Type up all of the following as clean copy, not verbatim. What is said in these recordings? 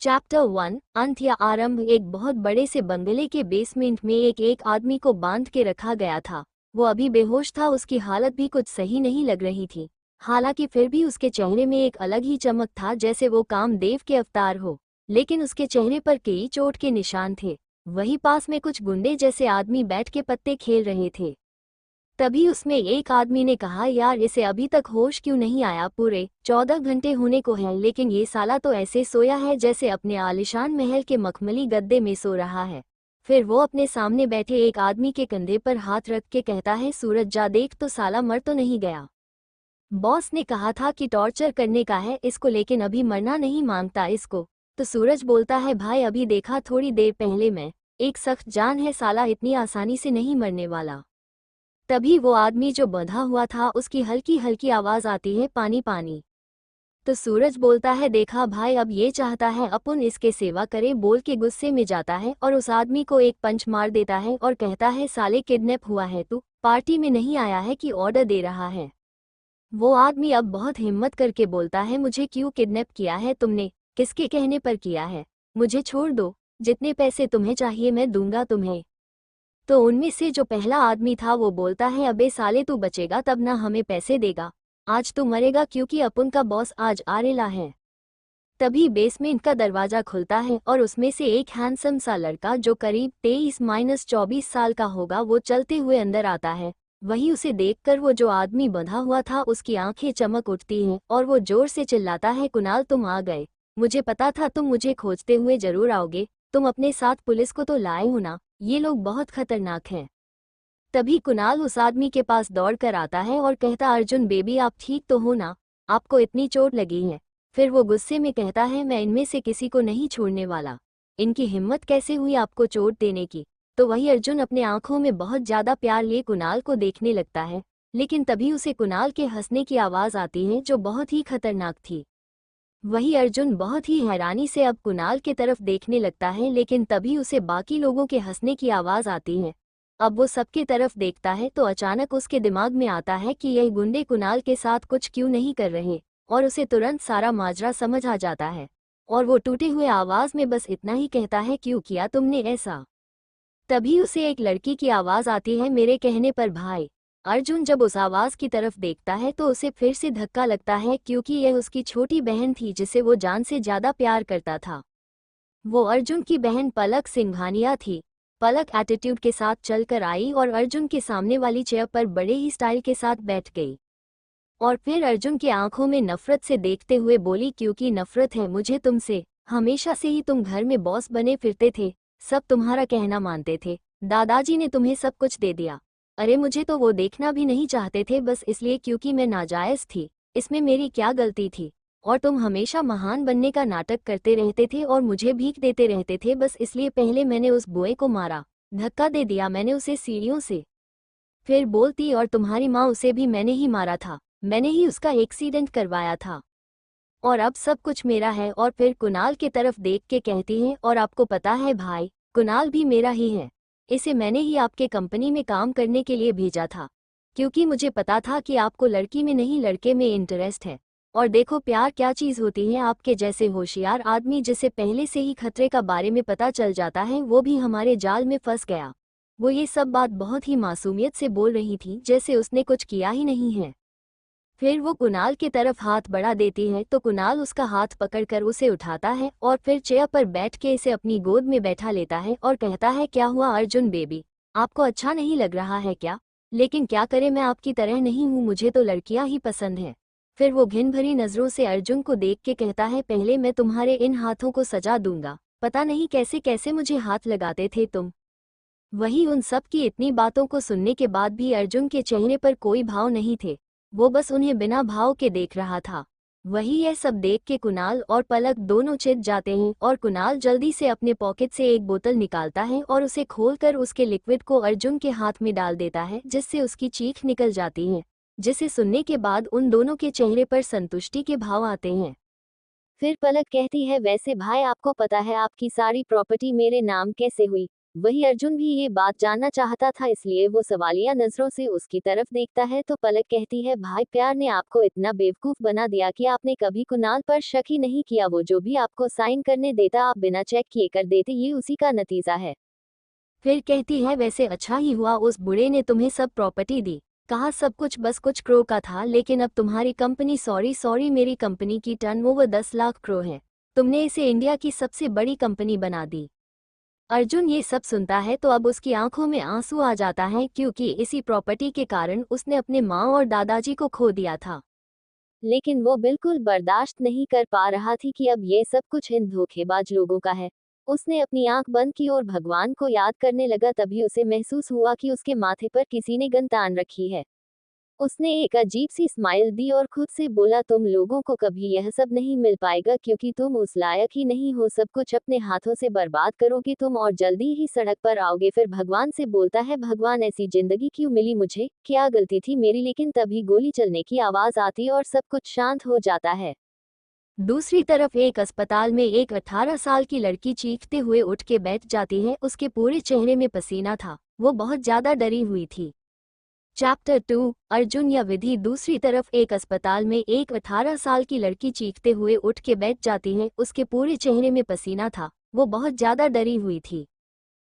Chapter 1 अंत या आरंभ। एक बहुत बड़े से बंगले के बेसमेंट में एक आदमी को बांध के रखा गया था। वो अभी बेहोश था, उसकी हालत भी कुछ सही नहीं लग रही थी। हालांकि फिर भी उसके चेहरे में एक अलग ही चमक था, जैसे वो कामदेव के अवतार हो। लेकिन उसके चेहरे पर कई चोट के निशान थे। वहीं पास में कुछ गुंडे जैसे आदमी बैठ के पत्ते खेल रहे थे। तभी उसमें एक आदमी ने कहा, यार इसे अभी तक होश क्यों नहीं आया? पूरे 14 घंटे होने को हैं, लेकिन ये साला तो ऐसे सोया है जैसे अपने आलिशान महल के मखमली गद्दे में सो रहा है। फिर वो अपने सामने बैठे एक आदमी के कंधे पर हाथ रख के कहता है, सूरज जा देख तो साला मर तो नहीं गया। बॉस ने कहा था कि टॉर्चर करने का है इसको, लेकिन अभी मरना नहीं मांगता इसको। तो सूरज बोलता है, भाई अभी देखा थोड़ी देर पहले मैं, एक सख्त जान है साला, इतनी आसानी से नहीं मरने वाला। तभी वो आदमी जो बंधा हुआ था उसकी हल्की हल्की आवाज आती है, पानी पानी। तो सूरज बोलता है, देखा भाई अब ये चाहता है अपन इसके सेवा करे, बोल के गुस्से में जाता है और उस आदमी को एक पंच मार देता है और कहता है, साले किडनैप हुआ है तू, पार्टी में नहीं आया है कि ऑर्डर दे रहा है। वो आदमी अब बहुत हिम्मत करके बोलता है, मुझे क्यों किडनैप किया है तुमने? किसके कहने पर किया है? मुझे छोड़ दो, जितने पैसे तुम्हें चाहिए मैं दूंगा तुम्हें। तो उनमें से जो पहला आदमी था वो बोलता है, अबे साले तू बचेगा तब ना हमें पैसे देगा, आज तू मरेगा क्योंकि अपन का बॉस आज आरेला है। तभी बेसमेंट का दरवाजा खुलता है और उसमें से एक हैंडसम सा लड़का जो करीब 23-24 साल का होगा वो चलते हुए अंदर आता है। वही उसे देखकर वो जो आदमी बंधा हुआ था उसकी आंखें चमक उठती हैं और वो जोर से चिल्लाता है, कुणाल तुम आ गए, मुझे पता था तुम मुझे खोजते हुए जरूर आओगे, तुम अपने साथ पुलिस को तो लाए हो ना, ये लोग बहुत खतरनाक हैं। तभी कुणाल उस आदमी के पास दौड़ कर आता है और कहता, अर्जुन बेबी आप ठीक तो हो ना, आपको इतनी चोट लगी है? फिर वो गुस्से में कहता है, मैं इनमें से किसी को नहीं छोड़ने वाला, इनकी हिम्मत कैसे हुई आपको चोट देने की? तो वही अर्जुन अपने आंखों में बहुत ज्यादा प्यार लिए कुणाल को देखने लगता है। लेकिन तभी उसे कुणाल के हंसने की आवाज आती है जो बहुत ही खतरनाक थी। वही अर्जुन बहुत ही हैरानी से अब कुणाल के तरफ देखने लगता है, लेकिन तभी उसे बाकी लोगों के हंसने की आवाज आती है। अब वो सबके तरफ देखता है तो अचानक उसके दिमाग में आता है कि यह गुंडे कुणाल के साथ कुछ क्यों नहीं कर रहे, और उसे तुरंत सारा माजरा समझ आ जाता है। और वो टूटे हुए आवाज में बस इतना ही कहता है, क्यों किया तुमने ऐसा? तभी उसे एक लड़की की आवाज आती है, मेरे कहने पर भाई। अर्जुन जब उस आवाज की तरफ देखता है तो उसे फिर से धक्का लगता है, क्योंकि यह उसकी छोटी बहन थी जिसे वो जान से ज्यादा प्यार करता था। वो अर्जुन की बहन पलक सिंघानिया थी। पलक एटीट्यूड के साथ चलकर आई और अर्जुन के सामने वाली चेयर पर बड़े ही स्टाइल के साथ बैठ गई। और फिर अर्जुन की आंखों में नफरत से देखते हुए बोली, क्योंकि नफरत है मुझे तुमसे, हमेशा से ही तुम घर में बॉस बने फिरते थे, सब तुम्हारा कहना मानते थे, दादाजी ने तुम्हें सब कुछ दे दिया। अरे मुझे तो वो देखना भी नहीं चाहते थे, बस इसलिए क्योंकि मैं नाजायज थी, इसमें मेरी क्या गलती थी? और तुम हमेशा महान बनने का नाटक करते रहते थे और मुझे भीख देते रहते थे, बस इसलिए पहले मैंने उस बुए को मारा, धक्का दे दिया मैंने उसे सीढ़ियों से। फिर बोलती, और तुम्हारी माँ, उसे भी मैंने ही मारा था, मैंने ही उसका एक्सीडेंट करवाया था, और अब सब कुछ मेरा है। और फिर कुणाल के तरफ देख के कहती है, और आपको पता है भाई, कुणाल भी मेरा ही है, इसे मैंने ही आपके कंपनी में काम करने के लिए भेजा था, क्योंकि मुझे पता था कि आपको लड़की में नहीं लड़के में इंटरेस्ट है। और देखो प्यार क्या चीज़ होती है, आपके जैसे होशियार आदमी जिसे पहले से ही खतरे का बारे में पता चल जाता है वो भी हमारे जाल में फंस गया। वो ये सब बात बहुत ही मासूमियत से बोल रही थी, जैसे उसने कुछ किया ही नहीं है। फिर वो कुणाल की तरफ हाथ बढ़ा देती है तो कुणाल उसका हाथ पकड़कर उसे उठाता है और फिर चेयर पर बैठ के इसे अपनी गोद में बैठा लेता है और कहता है, क्या हुआ अर्जुन बेबी, आपको अच्छा नहीं लग रहा है क्या? लेकिन क्या करे, मैं आपकी तरह नहीं हूँ, मुझे तो लड़कियां ही पसंद है। फिर वो घिन भरी नजरों से अर्जुन को देख के कहता है, पहले मैं तुम्हारे इन हाथों को सजा दूंगा, पता नहीं कैसे कैसे मुझे हाथ लगाते थे तुम। वही उन सब की इतनी बातों को सुनने के बाद भी अर्जुन के चेहरे पर कोई भाव नहीं थे, वो बस उन्हें बिना भाव के देख रहा था। वही यह सब देख के कुणाल और पलक दोनों चिढ़ जाते हैं और कुणाल जल्दी से अपने पॉकेट से एक बोतल निकालता है और उसे खोलकर उसके लिक्विड को अर्जुन के हाथ में डाल देता है, जिससे उसकी चीख निकल जाती है, जिसे सुनने के बाद उन दोनों के चेहरे पर संतुष्टि के भाव आते हैं। फिर पलक कहती है, वैसे भाई आपको पता है आपकी सारी प्रॉपर्टी मेरे नाम कैसे हुई? वही अर्जुन भी ये बात जानना चाहता था, इसलिए वो सवालिया नजरों से उसकी तरफ देखता है तो पलक कहती है, भाई प्यार ने आपको इतना बेवकूफ बना दिया कि आपने कभी कुणाल पर शक ही नहीं किया। वो जो भी आपको साइन करने देता आप बिना चेक किए कर देते, ये उसी का नतीजा है। फिर कहती है, वैसे अच्छा ही हुआ उस बुढ़े ने तुम्हें सब प्रॉपर्टी दी। कहा सब कुछ बस कुछ करोड़ का था, लेकिन अब तुम्हारी कंपनी, सॉरी मेरी कंपनी की टर्नओवर 10 लाख करोड़ है। तुमने इसे इंडिया की सबसे बड़ी कंपनी बना दी। अर्जुन ये सब सुनता है तो अब उसकी आंखों में आंसू आ जाता है, क्योंकि इसी प्रॉपर्टी के कारण उसने अपने माँ और दादाजी को खो दिया था। लेकिन वो बिल्कुल बर्दाश्त नहीं कर पा रहा थी कि अब ये सब कुछ इन धोखेबाज लोगों का है। उसने अपनी आंख बंद की और भगवान को याद करने लगा, तभी उसे महसूस हुआ कि उसके माथे पर किसी ने गन तान रखी है। उसने एक अजीब सी स्माइल दी और खुद से बोला, तुम लोगों को कभी यह सब नहीं मिल पाएगा, क्योंकि तुम उस लायक ही नहीं हो। सब कुछ अपने हाथों से बर्बाद करोगे तुम और जल्दी ही सड़क पर आओगे। फिर भगवान से बोलता है, भगवान ऐसी जिंदगी क्यों मिली मुझे, क्या गलती थी मेरी। लेकिन तभी गोली चलने की आवाज आती और सब कुछ शांत हो जाता है। दूसरी तरफ एक अस्पताल में एक 18 साल की लड़की चीखते हुए उठ के बैठ जाती है। उसके पूरे चेहरे में पसीना था, वो बहुत ज्यादा डरी हुई थी। चैप्टर 2, अर्जुन या विधि। दूसरी तरफ एक अस्पताल में एक 18 साल की लड़की चीखते हुए उठ के बैठ जाती है। उसके पूरे चेहरे में पसीना था, वो बहुत ज्यादा डरी हुई थी।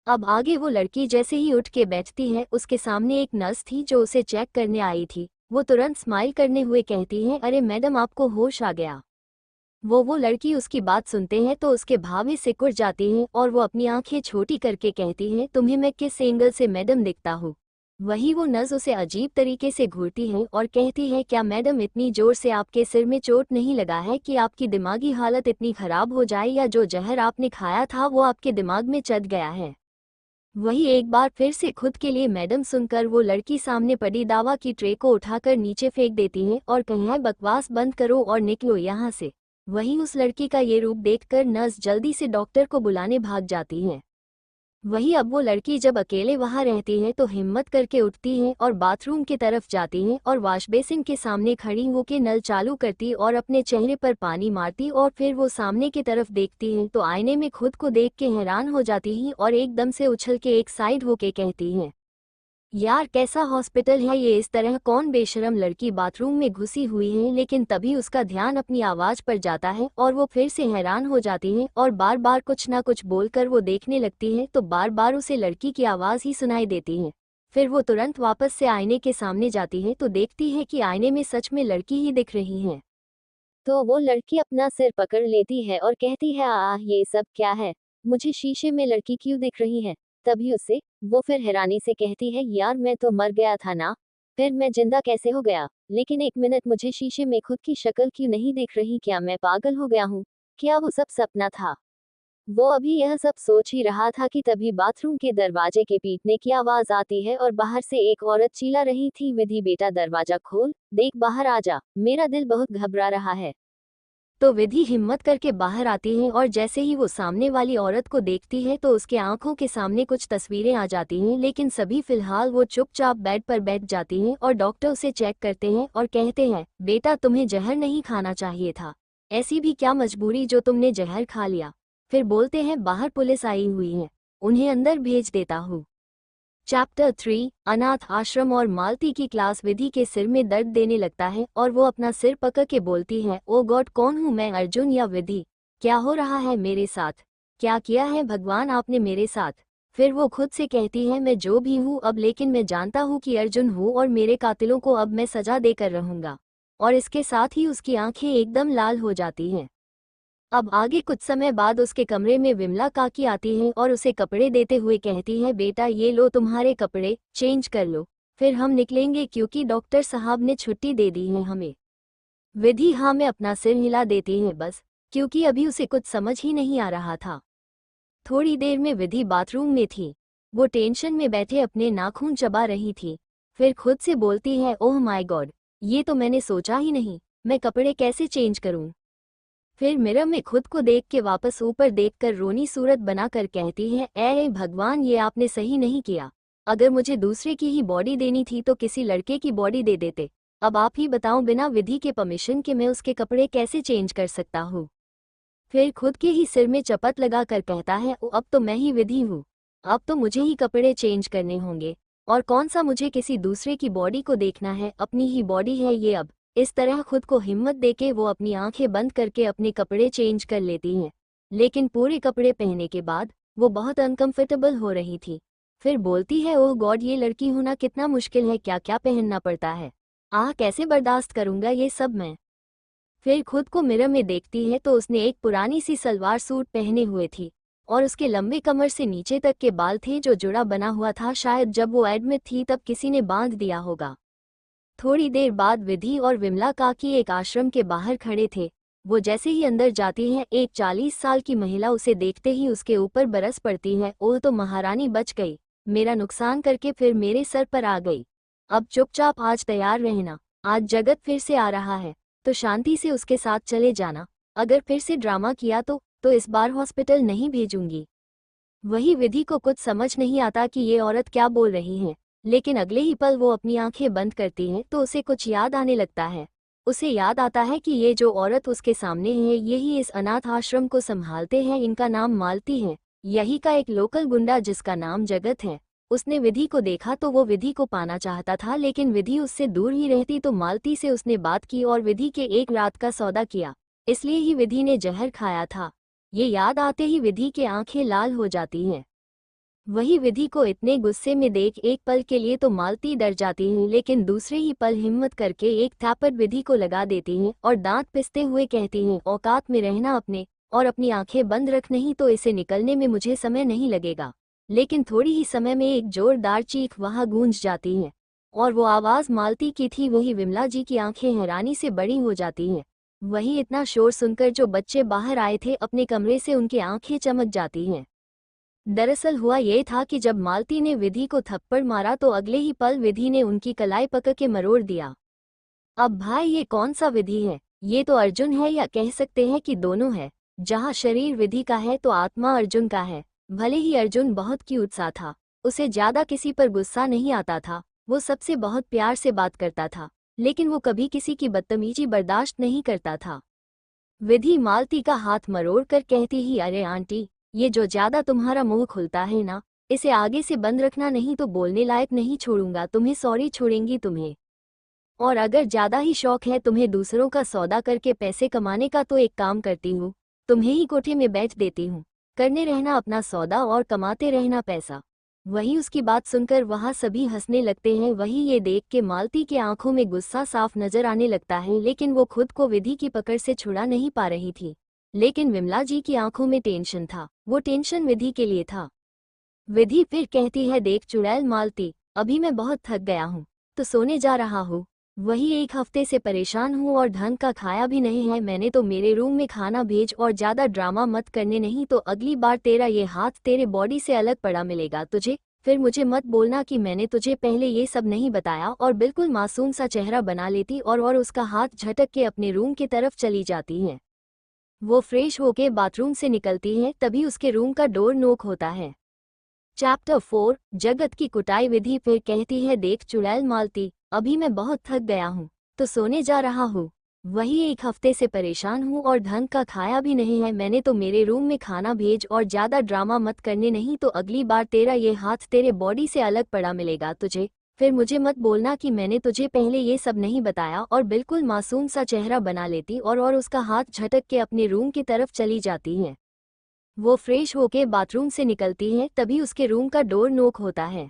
अब आगे वो लड़की जैसे ही उठ के बैठती है, उसके सामने एक नर्स थी जो उसे चेक करने आई थी। वो तुरंत स्माइल करने हुए कहती है, अरे मैडम आपको होश आ गया। वो लड़की उसकी बात सुनते हैं तो उसके भावे सिकुड़ जाती है और वो अपनी आंखें छोटी करके कहती है, तुम्हें मैं किस एंगल से मैडम दिखता हूँ। वही वो नर्स उसे अजीब तरीके से घूरती है और कहती है, क्या मैडम इतनी जोर से आपके सिर में चोट नहीं लगा है कि आपकी दिमागी हालत इतनी खराब हो जाए, या जो जहर आपने खाया था वो आपके दिमाग में चढ़ गया है। वही एक बार फिर से खुद के लिए मैडम सुनकर वो लड़की सामने पड़ी दावा की ट्रे को उठाकर नीचे फेंक देती है और कहे, बकवास बंद करो और निकलो यहाँ से। वहीं उस लड़की का ये रूप देखकर नर्स जल्दी से डॉक्टर को बुलाने भाग जाती है। वही अब वो लड़की जब अकेले वहां रहती है तो हिम्मत करके उठती है और बाथरूम की तरफ जाती है और वॉश बेसिन के सामने खड़ी होकर नल चालू करती और अपने चेहरे पर पानी मारती और फिर वो सामने की तरफ देखती है तो आईने में खुद को देख के हैरान हो जाती है और एकदम से उछल के एक साइड होके कहती है, यार कैसा हॉस्पिटल है ये, इस तरह कौन बेशरम लड़की बाथरूम में घुसी हुई है। लेकिन तभी उसका ध्यान अपनी आवाज पर जाता है और वो फिर से हैरान हो जाती है और बार बार कुछ ना कुछ बोलकर वो देखने लगती है तो बार बार उसे लड़की की आवाज ही सुनाई देती है। फिर वो तुरंत वापस से आईने के सामने जाती है तो देखती है कि आईने में सच में लड़की ही दिख रही है। तो वो लड़की अपना सिर पकड़ लेती है और कहती है, ये सब क्या है, मुझे शीशे में लड़की क्यों दिख रही है। तभी उसे वो फिर हैरानी से कहती है, यार मैं तो मर गया था ना, फिर मैं जिंदा कैसे हो गया। लेकिन एक मिनट, मुझे शीशे में खुद की शक्ल क्यों नहीं दिख रही, क्या मैं पागल हो गया हूँ, क्या वो सब सपना था। वो अभी यह सब सोच ही रहा था कि तभी बाथरूम के दरवाजे के पीटने की आवाज आती है और बाहर से एक औरत चिल्ला रही थी, विधि बेटा दरवाजा खोल, देख बाहर आ जा, मेरा दिल बहुत घबरा रहा है। तो विधि हिम्मत करके बाहर आती है और जैसे ही वो सामने वाली औरत को देखती है तो उसके आंखों के सामने कुछ तस्वीरें आ जाती हैं। लेकिन सभी फिलहाल वो चुपचाप बेड पर बैठ जाती हैं और डॉक्टर उसे चेक करते हैं और कहते हैं, बेटा तुम्हें जहर नहीं खाना चाहिए था, ऐसी भी क्या मजबूरी जो तुमने जहर खा लिया। फिर बोलते हैं, बाहर पुलिस आई हुई है, उन्हें अंदर भेज देता हूँ। चैप्टर 3, अनाथ आश्रम और मालती की क्लास। विधि के सिर में दर्द देने लगता है और वो अपना सिर पकड़ के बोलती है, ओ गॉड कौन हूँ मैं, अर्जुन या विधि। क्या हो रहा है मेरे साथ, क्या किया है भगवान आपने मेरे साथ। फिर वो खुद से कहती है, मैं जो भी हूँ अब, लेकिन मैं जानता हूँ कि अर्जुन हूँ और मेरे कातिलों को अब मैं सजा देकर रहूंगा। और इसके साथ ही उसकी आंखें एकदम लाल हो जाती हैं। अब आगे कुछ समय बाद उसके कमरे में विमला काकी आती है और उसे कपड़े देते हुए कहती है, बेटा ये लो तुम्हारे कपड़े, चेंज कर लो, फिर हम निकलेंगे क्योंकि डॉक्टर साहब ने छुट्टी दे दी है हमें। विधि हाँ में अपना सिर हिला देती है बस, क्योंकि अभी उसे कुछ समझ ही नहीं आ रहा था। थोड़ी देर में विधि बाथरूम में थी, वो टेंशन में बैठे अपने नाखून चबा रही थी। फिर खुद से बोलती है, ओह माय गॉड, ये तो मैंने सोचा ही नहीं, मैं कपड़े कैसे चेंज करूं। फिर मिरर में खुद को देख के वापस ऊपर देखकर रोनी सूरत बनाकर कहती है, ए भगवान ये आपने सही नहीं किया, अगर मुझे दूसरे की ही बॉडी देनी थी तो किसी लड़के की बॉडी दे देते। अब आप ही बताओ बिना विधि के परमिशन के मैं उसके कपड़े कैसे चेंज कर सकता हूँ। फिर खुद के ही सिर में चपत लगा कर कहता है, ओ अब तो मैं ही विधि हूँ, अब तो मुझे ही कपड़े चेंज करने होंगे, और कौन सा मुझे किसी दूसरे की बॉडी को देखना है, अपनी ही बॉडी है ये अब। इस तरह खुद को हिम्मत देके वो अपनी आंखें बंद करके अपने कपड़े चेंज कर लेती हैं। लेकिन पूरे कपड़े पहनने के बाद वो बहुत अनकंफर्टेबल हो रही थी। फिर बोलती है, ओह गॉड, ये लड़की होना कितना मुश्किल है, क्या क्या पहनना पड़ता है, कैसे बर्दाश्त करूंगा ये सब मैं। फिर खुद को मिरर में देखती है तो उसने एक पुरानी सी सलवार सूट पहने हुए थी, और उसके लंबे कमर से नीचे तक के बाल थे जो जुड़ा बना हुआ था। शायद जब वो एडमिट थी तब किसी ने बांध दिया होगा। थोड़ी देर बाद विधि और विमला काकी एक आश्रम के बाहर खड़े थे। वो जैसे ही अंदर जाती है, एक 40 साल की महिला उसे देखते ही उसके ऊपर बरस पड़ती है, ओह तो महारानी बच गई, मेरा नुकसान करके फिर मेरे सर पर आ गई। अब चुपचाप आज तैयार रहना, आज जगत फिर से आ रहा है, तो शांति से उसके साथ चले जाना। अगर फिर से ड्रामा किया तो इस बार हॉस्पिटल नहीं भेजूंगी। वही विधि को कुछ समझ नहीं आता कि ये औरत क्या बोल रही है, लेकिन अगले ही पल वो अपनी आंखें बंद करती है तो उसे कुछ याद आने लगता है। उसे याद आता है कि ये जो औरत उसके सामने है, यही इस अनाथ आश्रम को संभालते हैं, इनका नाम मालती है, यही का एक लोकल गुंडा जिसका नाम जगत है। उसने विधि को देखा तो वो विधि को पाना चाहता था, लेकिन विधि उससे दूर ही रहती तो मालती से उसने बात की और विधि के एक रात का सौदा किया, इसलिए ही विधि ने जहर खाया था। ये याद आते ही विधि की आंखें लाल हो जाती हैं। वही विधि को इतने गुस्से में देख एक पल के लिए तो मालती डर जाती है, लेकिन दूसरे ही पल हिम्मत करके एक थैपड़ विधि को लगा देती हैं और दांत पिसते हुए कहती हैं, औकात में रहना अपने, और अपनी आंखें बंद रख, नहीं तो इसे निकलने में मुझे समय नहीं लगेगा। लेकिन थोड़ी ही समय में एक जोरदार चीख वहां गूंज जाती है, और वो आवाज मालती की थी। वही विमला जी की आंखें हैरानी से बड़ी हो जाती हैं। वही इतना शोर सुनकर जो बच्चे बाहर आए थे अपने कमरे से, उनकी आंखें चमक जाती हैं। दरअसल हुआ ये था कि जब मालती ने विधि को थप्पड़ मारा तो अगले ही पल विधि ने उनकी कलाई पकड़ के मरोड़ दिया। अब भाई ये कौन सा विधि है, ये तो अर्जुन है, या कह सकते हैं कि दोनों है। जहाँ शरीर विधि का है तो आत्मा अर्जुन का है। भले ही अर्जुन बहुत क्यूट सा था, उसे ज्यादा किसी पर गुस्सा नहीं आता था, वो सबसे बहुत प्यार से बात करता था, लेकिन वो कभी किसी की बदतमीजी बर्दाश्त नहीं करता था। विधि मालती का हाथ मरोड़ कर कहती ही, अरे आंटी, ये जो ज्यादा तुम्हारा मुंह खुलता है ना, इसे आगे से बंद रखना, नहीं तो बोलने लायक नहीं छोड़ूंगा तुम्हें, सॉरी छोड़ेंगी तुम्हें। और अगर ज्यादा ही शौक है तुम्हें दूसरों का सौदा करके पैसे कमाने का, तो एक काम करती हूँ, तुम्हें ही कोठे में बैठ देती हूँ, करने रहना अपना सौदा और कमाते रहना पैसा। वही उसकी बात सुनकर वहां सभी हंसने लगते हैं। वही ये देख के मालती के आंखों में गुस्सा साफ नजर आने लगता है, लेकिन वो खुद को विधि की पकड़ से छुड़ा नहीं पा रही थी। लेकिन विमला जी की आंखों में टेंशन था, वो टेंशन विधि के लिए था। विधि फिर कहती है, देख चुड़ैल मालती, अभी मैं बहुत थक गया हूँ, तो सोने जा रहा हूँ। वही एक हफ्ते से परेशान हूँ और ढंग का खाया भी नहीं है मैंने, तो मेरे रूम में खाना भेज, और ज्यादा ड्रामा मत करने, नहीं तो अगली बार तेरा ये हाथ तेरे बॉडी से अलग पड़ा मिलेगा तुझे। फिर मुझे मत बोलना कि मैंने तुझे पहले ये सब नहीं बताया। और बिल्कुल मासूम सा चेहरा बना लेती और उसका हाथ झटक के अपने रूम की तरफ चली जाती है। वो फ्रेश होके बाथरूम से निकलती है, तभी उसके रूम का डोर नॉक होता है। चैप्टर 4 जगत की कुटाई। विधि फिर कहती है, देख चुड़ैल मालती, अभी मैं बहुत थक गया हूँ, तो सोने जा रहा हूँ। वही एक हफ्ते से परेशान हूँ और ढंग का खाया भी नहीं है मैंने, तो मेरे रूम में खाना भेज, और ज्यादा ड्रामा मत करने, नहीं तो अगली बार तेरा ये हाथ तेरे बॉडी से अलग पड़ा मिलेगा तुझे। फिर मुझे मत बोलना कि मैंने तुझे पहले ये सब नहीं बताया। और बिल्कुल मासूम सा चेहरा बना लेती और उसका हाथ झटक के अपने रूम की तरफ चली जाती है। वो फ्रेश होके बाथरूम से निकलती है, तभी उसके रूम का डोर नॉक होता है।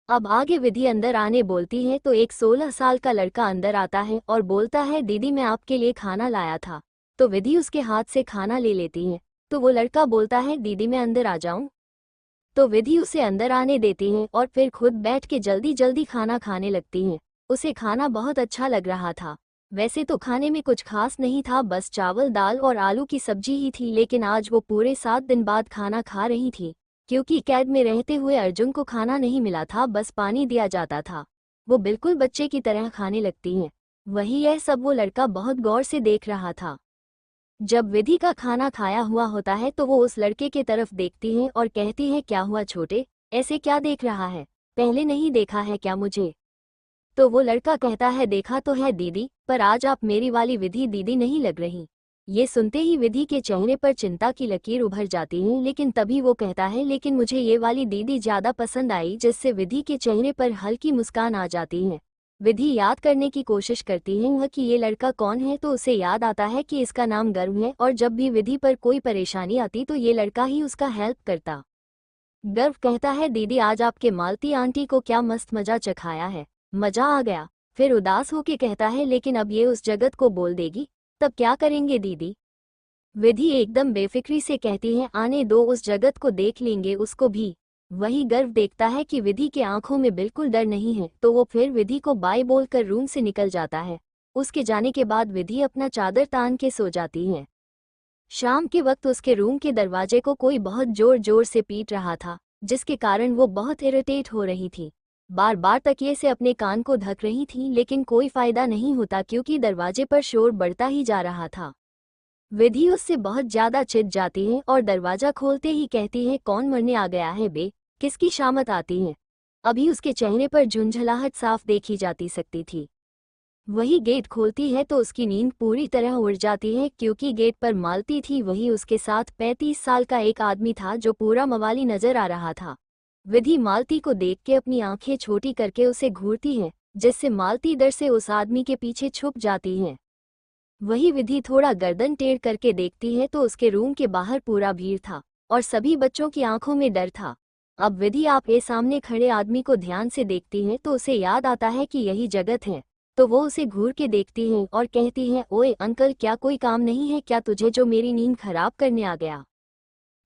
अब आगे विधि अंदर आने बोलती है तो एक 16 साल का लड़का अंदर आता है और बोलता है, दीदी मैं आपके लिए खाना लाया था। तो विधि उसके हाथ से खाना ले लेती है। तो वो लड़का बोलता है, दीदी मैं अंदर आ जाऊं? तो विधि उसे अंदर आने देती है और फिर खुद बैठ के जल्दी जल्दी खाना खाने लगती है। उसे खाना बहुत अच्छा लग रहा था। वैसे तो खाने में कुछ खास नहीं था, बस चावल दाल और आलू की सब्जी ही थी, लेकिन आज वो पूरे 7 दिन बाद खाना खा रही थी, क्योंकि कैद में रहते हुए अर्जुन को खाना नहीं मिला था, बस पानी दिया जाता था। वो बिल्कुल बच्चे की तरह खाने लगती हैं। वही यह सब वो लड़का बहुत गौर से देख रहा था। जब विधि का खाना खाया हुआ होता है तो वो उस लड़के के तरफ देखती है और कहती है, क्या हुआ छोटे, ऐसे क्या देख रहा है, पहले नहीं देखा है क्या मुझे? तो वो लड़का कहता है, देखा तो है दीदी, पर आज आप मेरी वाली विधि दीदी नहीं लग रही। ये सुनते ही विधि के चेहरे पर चिंता की लकीर उभर जाती है, लेकिन तभी वो कहता है, लेकिन मुझे ये वाली दीदी ज्यादा पसंद आई, जिससे विधि के चेहरे पर हल्की मुस्कान आ जाती है। विधि याद करने की कोशिश करती है कि ये लड़का कौन है, तो उसे याद आता है कि इसका नाम गर्व है, और जब भी विधि पर कोई परेशानी आती तो ये लड़का ही उसका हेल्प करता। गर्व कहता है, दीदी आज आपके मालती आंटी को क्या मस्त मजा चखाया है, मजा आ गया। फिर उदास होके कहता है, लेकिन अब ये उस जगत को बोल देगी, तब क्या करेंगे दीदी। विधि एकदम बेफिक्री से कहती है, आने दो, उस जगत को देख लेंगे उसको भी। वही गर्व देखता है कि विधि के आंखों में बिल्कुल डर नहीं है, तो वो फिर विधि को बाय बोलकर रूम से निकल जाता है। उसके जाने के बाद विधि अपना चादर तान के सो जाती है। शाम के वक्त उसके रूम के दरवाजे को कोई बहुत जोर जोर से पीट रहा था, जिसके कारण वो बहुत इरिटेट हो रही थी। बार बार तकिए से अपने कान को ढक रही थी, लेकिन कोई फायदा नहीं होता क्योंकि दरवाजे पर शोर बढ़ता ही जा रहा था। विधि उससे बहुत ज्यादा चिढ़ जाती है और दरवाजा खोलते ही कहती है, कौन मरने आ गया है बे, किसकी शामत आती है। अभी उसके चेहरे पर झुंझलाहट साफ देखी जाती सकती थी। वही गेट खोलती है तो उसकी नींद पूरी तरह उड़ जाती है, क्योंकि गेट पर मालती थी, वही उसके साथ 35 साल का एक आदमी था जो पूरा मवाली नजर आ रहा था। विधि मालती को देख के अपनी आंखें छोटी करके उसे घूरती है, जिससे मालती डर से उस आदमी के पीछे छुप जाती है। वही विधि थोड़ा गर्दन टेढ़ करके देखती है तो उसके रूम के बाहर पूरा भीड़ था और सभी बच्चों की आंखों में डर था। अब विधि आप ये सामने खड़े आदमी को ध्यान से देखती है तो उसे याद आता है कि यही जगत है, तो वो उसे घूर के देखती है और कहती है, ओए अंकल, क्या कोई काम नहीं है क्या तुझे जो मेरी नींद खराब करने आ गया।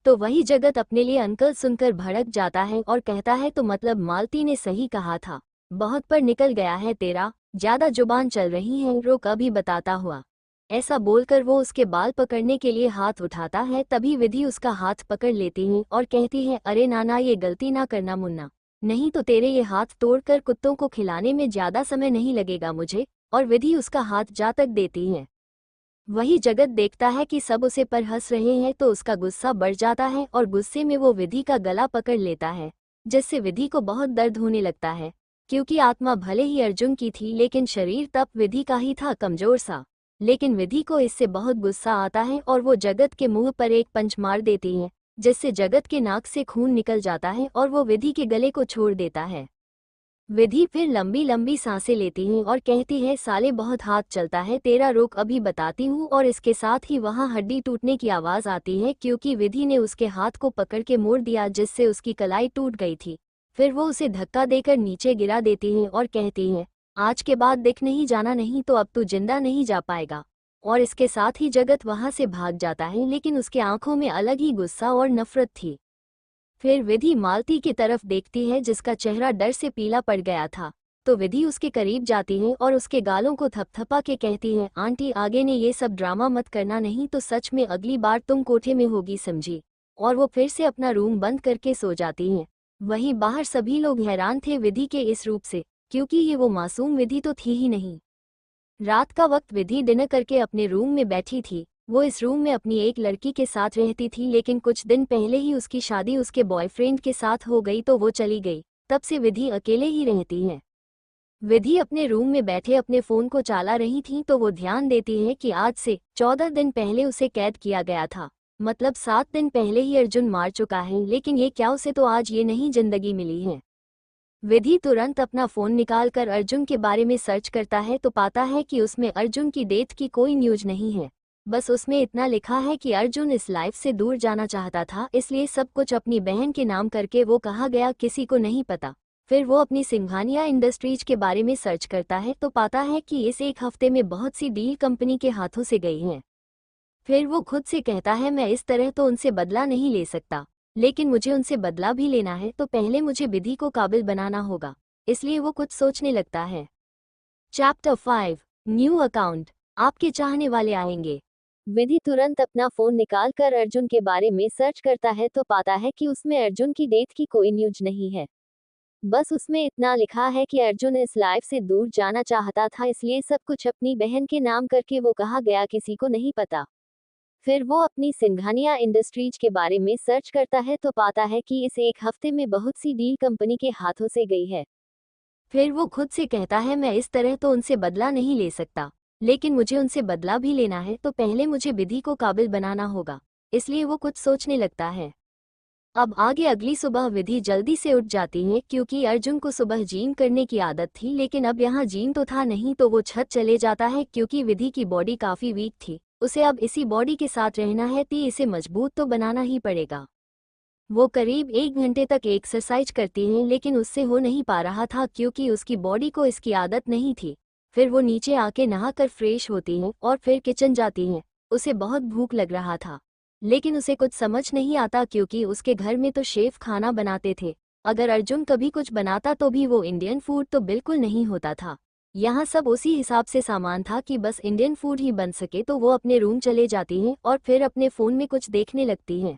तो वही जगत अपने लिए अंकल सुनकर भड़क जाता है और कहता है, तो मतलब मालती ने सही कहा था, बहुत पर निकल गया है तेरा, ज्यादा जुबान चल रही है, रुक अभी बताता हुआ। ऐसा बोलकर वो उसके बाल पकड़ने के लिए हाथ उठाता है, तभी विधि उसका हाथ पकड़ लेती है और कहती है, अरे नाना, ये गलती ना करना मुन्ना, नहीं तो तेरे ये हाथ तोड़कर कुत्तों को खिलाने में ज्यादा समय नहीं लगेगा मुझे। और विधि उसका हाथ जा तक देती है। वही जगत देखता है कि सब उसे पर हंस रहे हैं तो उसका गुस्सा बढ़ जाता है और गुस्से में वो विधि का गला पकड़ लेता है, जिससे विधि को बहुत दर्द होने लगता है, क्योंकि आत्मा भले ही अर्जुन की थी लेकिन शरीर तब विधि का ही था, कमजोर सा। लेकिन विधि को इससे बहुत गुस्सा आता है और वो जगत के मुंह पर एक पंच मार देती है, जिससे जगत के नाक से खून निकल जाता है और वो विधि के गले को छोड़ देता है। विधि फिर लंबी लंबी सांसें लेती है और कहती है, साले बहुत हाथ चलता है तेरा, रुक अभी बताती हूँ। और इसके साथ ही वहाँ हड्डी टूटने की आवाज़ आती है, क्योंकि विधि ने उसके हाथ को पकड़ के मोड़ दिया, जिससे उसकी कलाई टूट गई थी। फिर वो उसे धक्का देकर नीचे गिरा देती है और कहती है, आज के बाद दिख नहीं जाना, नहीं तो अब तू जिंदा नहीं जा पाएगा। और इसके साथ ही जगत वहाँ से भाग जाता है, लेकिन उसके आंखों में अलग ही गुस्सा और नफरत थी। फिर विधि मालती की तरफ देखती है, जिसका चेहरा डर से पीला पड़ गया था, तो विधि उसके करीब जाती है और उसके गालों को थपथपा के कहती है, आंटी आगे ने ये सब ड्रामा मत करना, नहीं तो सच में अगली बार तुम कोठे में होगी, समझी। और वो फिर से अपना रूम बंद करके सो जाती हैं। वहीं बाहर सभी लोग हैरान थे विधि के इस रूप से, क्योंकि ये वो मासूम विधि तो थी ही नहीं। रात का वक्त विधि डिनर करके अपने रूम में बैठी थी। वो इस रूम में अपनी एक लड़की के साथ रहती थी, लेकिन कुछ दिन पहले ही उसकी शादी उसके बॉयफ्रेंड के साथ हो गई तो वो चली गई। तब से विधि अकेले ही रहती है। विधि अपने रूम में बैठे अपने फोन को चला रही थी तो वो ध्यान देती है कि आज से 14 दिन पहले उसे कैद किया गया था, मतलब 7 दिन पहले ही अर्जुन मार चुका है, लेकिन ये क्या, उसे तो आज ये नहीं जिंदगी मिली है। विधि तुरंत अपना फोन निकालकर अर्जुन के बारे में सर्च करता है तो पाता है कि उसमें अर्जुन की डेथ की कोई न्यूज नहीं है। बस उसमें इतना लिखा है कि अर्जुन इस लाइफ से दूर जाना चाहता था, इसलिए सब कुछ अपनी बहन के नाम करके वो कहाँ गया किसी को नहीं पता। फिर वो अपनी सिंघानिया इंडस्ट्रीज के बारे में सर्च करता है तो पाता है कि इस एक हफ्ते में बहुत सी डील कंपनी के हाथों से गई हैं। फिर वो खुद से कहता है, मैं इस तरह तो उनसे बदला नहीं ले सकता, लेकिन मुझे उनसे बदला भी लेना है तो पहले मुझे विधि को काबिल बनाना होगा। इसलिए वो कुछ सोचने लगता है। Chapter 5 new account. आपके चाहने वाले आएंगे। विधि तुरंत अपना फोन निकालकर अर्जुन के बारे में सर्च करता है तो पाता है कि उसमें अर्जुन की डेथ की कोई न्यूज नहीं है। बस उसमें इतना लिखा है कि अर्जुन इस लाइफ से दूर जाना चाहता था, इसलिए सब कुछ अपनी बहन के नाम करके वो कहाँ गया किसी को नहीं पता। फिर वो अपनी सिंघानिया इंडस्ट्रीज के बारे में सर्च करता है तो पाता है कि इस एक हफ्ते में बहुत सी डील कंपनी के हाथों से गई है। फिर वो खुद से कहता है, मैं इस तरह तो उनसे बदला नहीं ले सकता, लेकिन मुझे उनसे बदला भी लेना है, तो पहले मुझे विधि को काबिल बनाना होगा। इसलिए वो कुछ सोचने लगता है। अब आगे अगली सुबह विधि जल्दी से उठ जाती है, क्योंकि अर्जुन को सुबह जिम करने की आदत थी, लेकिन अब यहाँ जिम तो था नहीं, तो वो छत चले जाता है। क्योंकि विधि की बॉडी काफी वीक थी, उसे अब इसी बॉडी के साथ रहना है, तो इसे मजबूत तो बनाना ही पड़ेगा। वो करीब 1 घंटे तक एक्सरसाइज करती है, लेकिन उससे हो नहीं पा रहा था, क्योंकि उसकी बॉडी को इसकी आदत नहीं थी। फिर वो नीचे आके नहाकर फ्रेश होती है और फिर किचन जाती है। उसे बहुत भूख लग रहा था, लेकिन उसे कुछ समझ नहीं आता, क्योंकि उसके घर में तो शेफ खाना बनाते थे। अगर अर्जुन कभी कुछ बनाता तो भी वो इंडियन फूड तो बिल्कुल नहीं होता था। यहाँ सब उसी हिसाब से सामान था कि बस इंडियन फूड ही बन सके। तो वो अपने रूम चले जाती हैं और फिर अपने फ़ोन में कुछ देखने लगती हैं।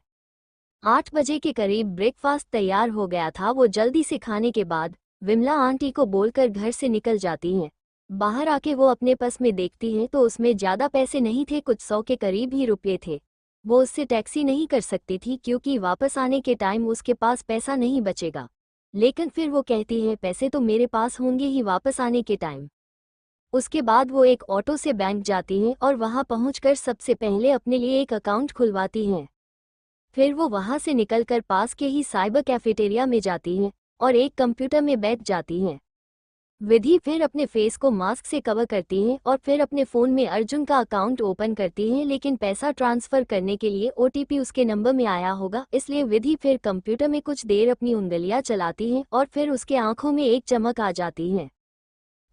8 बजे के करीब ब्रेकफास्ट तैयार हो गया था। वो जल्दी से खाने के बाद विमला आंटी को बोलकर घर से निकल जाती हैं। बाहर आके वो अपने पर्स में देखती हैं, तो उसमें ज़्यादा पैसे नहीं थे, कुछ 100 के करीब ही रुपये थे। वो उससे टैक्सी नहीं कर सकती थी, क्योंकि वापस आने के टाइम उसके पास पैसा नहीं बचेगा। लेकिन फिर वो कहती है पैसे तो मेरे पास होंगे ही वापस आने के टाइम। उसके बाद वो एक ऑटो से बैंक जाती हैं और वहां पहुंचकर सबसे पहले अपने लिए एक अकाउंट खुलवाती हैं। फिर वो वहां से निकलकर पास के ही साइबर कैफेटेरिया में जाती हैं और एक कंप्यूटर में बैठ जाती हैं। विधि फिर अपने फेस को मास्क से कवर करती हैं और फिर अपने फ़ोन में अर्जुन का अकाउंट ओपन करती हैं, लेकिन पैसा ट्रांसफ़र करने के लिए ओटीपी उसके नंबर में आया होगा। इसलिए विधि फिर कंप्यूटर में कुछ देर अपनी उंगलियां चलाती हैं और फिर उसके आंखों में एक चमक आ जाती है।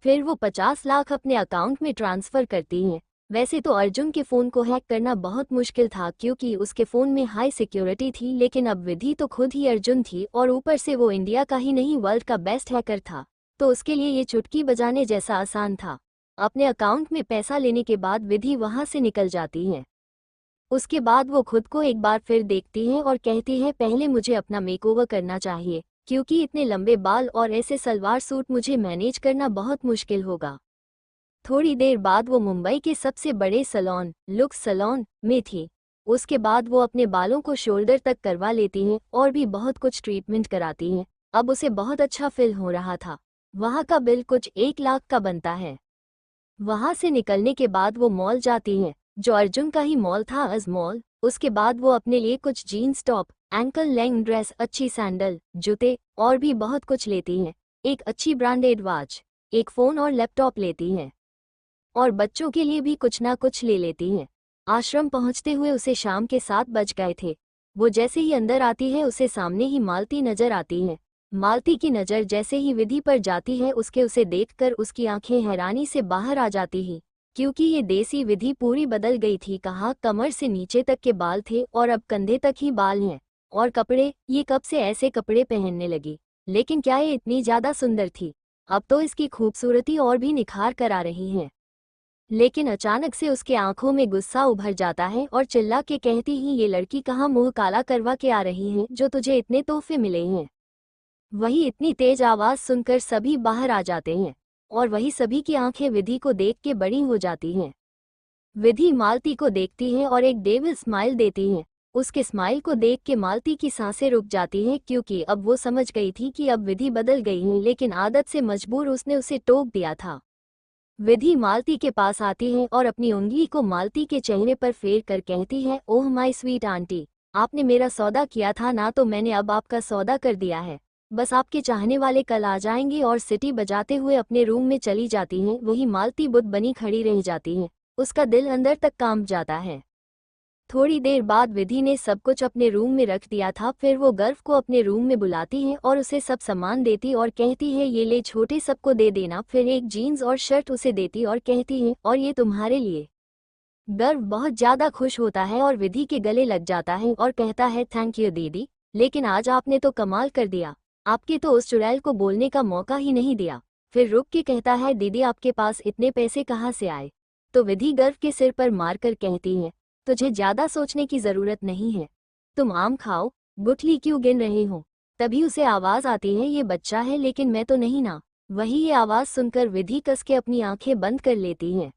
फिर वो 50 लाख अपने अकाउंट में ट्रांसफ़र करती हैं। वैसे तो अर्जुन के फ़ोन को हैक करना बहुत मुश्किल था, क्योंकि उसके फ़ोन में हाई सिक्योरिटी थी, लेकिन अब विधि तो खुद ही अर्जुन थी और ऊपर से वो इंडिया का ही नहीं वर्ल्ड का बेस्ट हैकर था, तो उसके लिए ये चुटकी बजाने जैसा आसान था। अपने अकाउंट में पैसा लेने के बाद विधि वहां से निकल जाती है। उसके बाद वो खुद को एक बार फिर देखती है और कहती है पहले मुझे अपना मेकओवर करना चाहिए, क्योंकि इतने लंबे बाल और ऐसे सलवार सूट मुझे मैनेज करना बहुत मुश्किल होगा। थोड़ी देर बाद वो मुंबई के सबसे बड़े सैलून लुक्स सैलून में थी। उसके बाद वो अपने बालों को शोल्डर तक करवा लेती हैं और भी बहुत कुछ ट्रीटमेंट कराती हैं। अब उसे बहुत अच्छा फील हो रहा था। वहाँ का बिल कुछ 1 लाख का बनता है। वहाँ से निकलने के बाद वो मॉल जाती हैं, जो अर्जुन का ही मॉल था, अज मॉल। उसके बाद वो अपने लिए कुछ jeans top, ankle length dress, अच्छी सैंडल, जूते और भी बहुत कुछ लेती हैं। एक अच्छी ब्रांडेड वॉच, एक फ़ोन और लैपटॉप लेती हैं और बच्चों के लिए भी कुछ ना कुछ ले लेती हैं। आश्रम पहुंचते हुए उसे शाम के 7 बज गए थे। वो जैसे ही अंदर आती है उसे सामने ही मालती नजर आती हैं। मालती की नज़र जैसे ही विधि पर जाती है, उसे देखकर उसकी आंखें हैरानी से बाहर आ जाती हैं, क्योंकि ये देसी विधि पूरी बदल गई थी। कहाँ कमर से नीचे तक के बाल थे और अब कंधे तक ही बाल हैं। और कपड़े, ये कब से ऐसे कपड़े पहनने लगी? लेकिन क्या ये इतनी ज़्यादा सुंदर थी? अब तो इसकी खूबसूरती और भी निखार कर आ रही है। लेकिन अचानक से उसके आंखों में गुस्सा उभर जाता है और चिल्ला के कहती ही, ये लड़की कहाँ मुंह काला करवा के आ रही है जो तुझे इतने तोहफे मिले हैं? वही इतनी तेज आवाज सुनकर सभी बाहर आ जाते हैं और वही सभी की आंखें विधि को देख के बड़ी हो जाती हैं। विधि मालती को देखती है और एक डेविल स्माइल देती है। उसके स्माइल को देख के मालती की सांसें रुक जाती हैं, क्योंकि अब वो समझ गई थी कि अब विधि बदल गई है, लेकिन आदत से मजबूर उसने उसे टोक दिया था। विधि मालती के पास आती है और अपनी उंगली को मालती के चेहरे पर फेर कर कहती है, ओह माय स्वीट आंटी, आपने मेरा सौदा किया था ना, तो मैंने अब आपका सौदा कर दिया है। बस आपके चाहने वाले कल आ जाएंगे। और सिटी बजाते हुए अपने रूम में चली जाती हैं। वही मालती बुत बनी खड़ी रह जाती है। उसका दिल अंदर तक कांप जाता है। थोड़ी देर बाद विधि ने सब कुछ अपने रूम में रख दिया था। फिर वो गर्व को अपने रूम में बुलाती है और उसे सब सामान देती और कहती है, ये ले छोटे सबको दे देना। फिर एक जीन्स और शर्ट उसे देती और कहती है, और ये तुम्हारे लिए। गर्व बहुत ज्यादा खुश होता है और विधि के गले लग जाता है और कहता है, थैंक यू दीदी, लेकिन आज आपने तो कमाल कर दिया। आपके तो उस चुड़ैल को बोलने का मौका ही नहीं दिया। फिर रुक के कहता है, दीदी आपके पास इतने पैसे कहाँ से आए? तो विधि गर्व के सिर पर मारकर कहती है, तुझे ज्यादा सोचने की जरूरत नहीं है। तुम आम खाओ, गुठली क्यों गिन रहे हो? तभी उसे आवाज आती है, ये बच्चा है लेकिन मैं तो नहीं ना। वही ये आवाज सुनकर विधि कस के अपनी आंखें बंद कर लेती है।